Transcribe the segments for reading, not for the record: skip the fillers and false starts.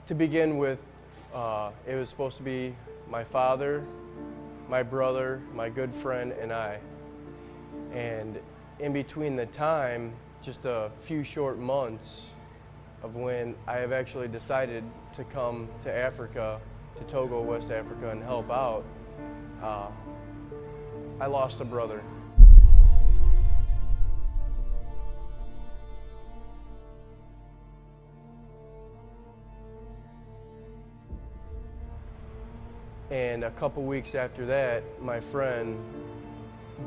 To begin with, it was supposed to be my father, my brother, my good friend, and I. And in between the time, just a few short months of when I have actually decided to come to Africa, to Togo, West Africa, and help out, I lost a brother. And a couple weeks after that, my friend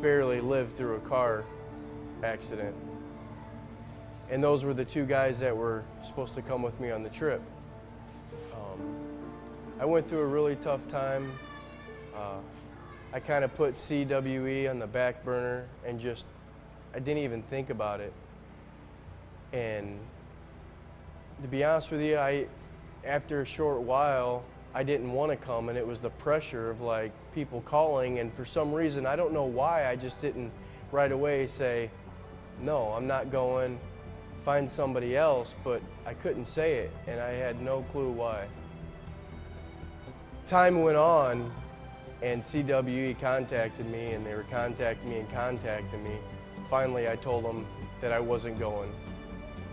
barely lived through a car accident. And those were the two guys that were supposed to come with me on the trip. I went through a really tough time. I kind of put CWE on the back burner and I didn't even think about it. And to be honest with you, after a short while, I didn't want to come, and it was the pressure of like people calling, and for some reason, I don't know why, I just didn't right away say, no, I'm not going, find somebody else, but I couldn't say it, and I had no clue why. Time went on, and CWE contacted me, and they were contacting me and contacting me. Finally, I told them that I wasn't going,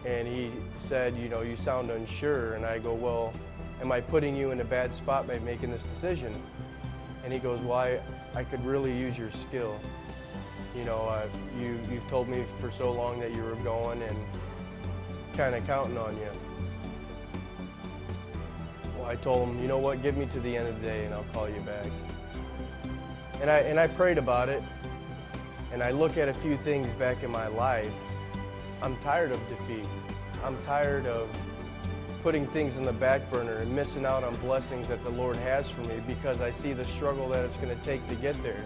and he said, you know, you sound unsure, and I go, well, am I putting you in a bad spot by making this decision? And he goes, well, I could really use your skill. You know, you've told me for so long that you were going and kind of counting on you. Well, I told him, you know what, give me to the end of the day and I'll call you back. And I prayed about it, and I look at a few things back in my life. I'm tired of defeat. I'm tired of putting things in the back burner and missing out on blessings that the Lord has for me because I see the struggle that it's going to take to get there.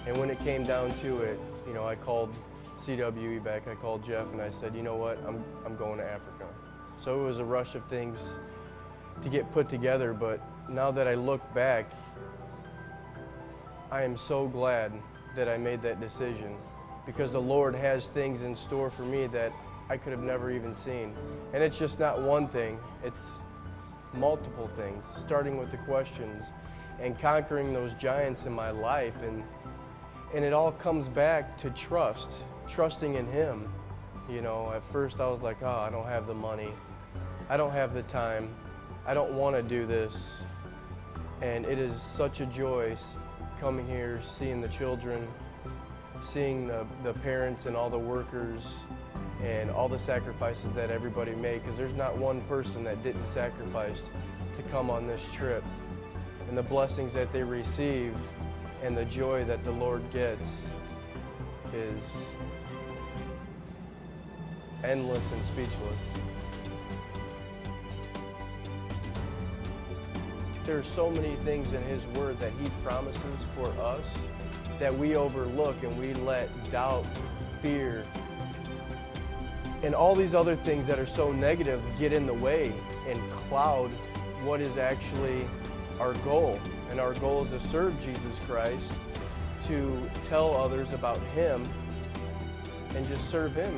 And when it came down to it, you know, I called CWE back, I called Jeff, and I said, you know what, I'm going to Africa. So it was a rush of things to get put together, but now that I look back, I am so glad that I made that decision, because the Lord has things in store for me that I could have never even seen. And it's just not one thing, it's multiple things, starting with the questions and conquering those giants in my life. And it all comes back to trusting in Him. You know, at first I was like, oh, I don't have the money, I don't have the time, I don't want to do this. And it is such a joy coming here, seeing the children, seeing the parents and all the workers, and all the sacrifices that everybody made, because there's not one person that didn't sacrifice to come on this trip. And the blessings that they receive and the joy that the Lord gets is endless and speechless. There are so many things in His Word that He promises for us that we overlook, and we let doubt, fear, and all these other things that are so negative get in the way and cloud what is actually our goal. And our goal is to serve Jesus Christ, to tell others about Him, and just serve Him.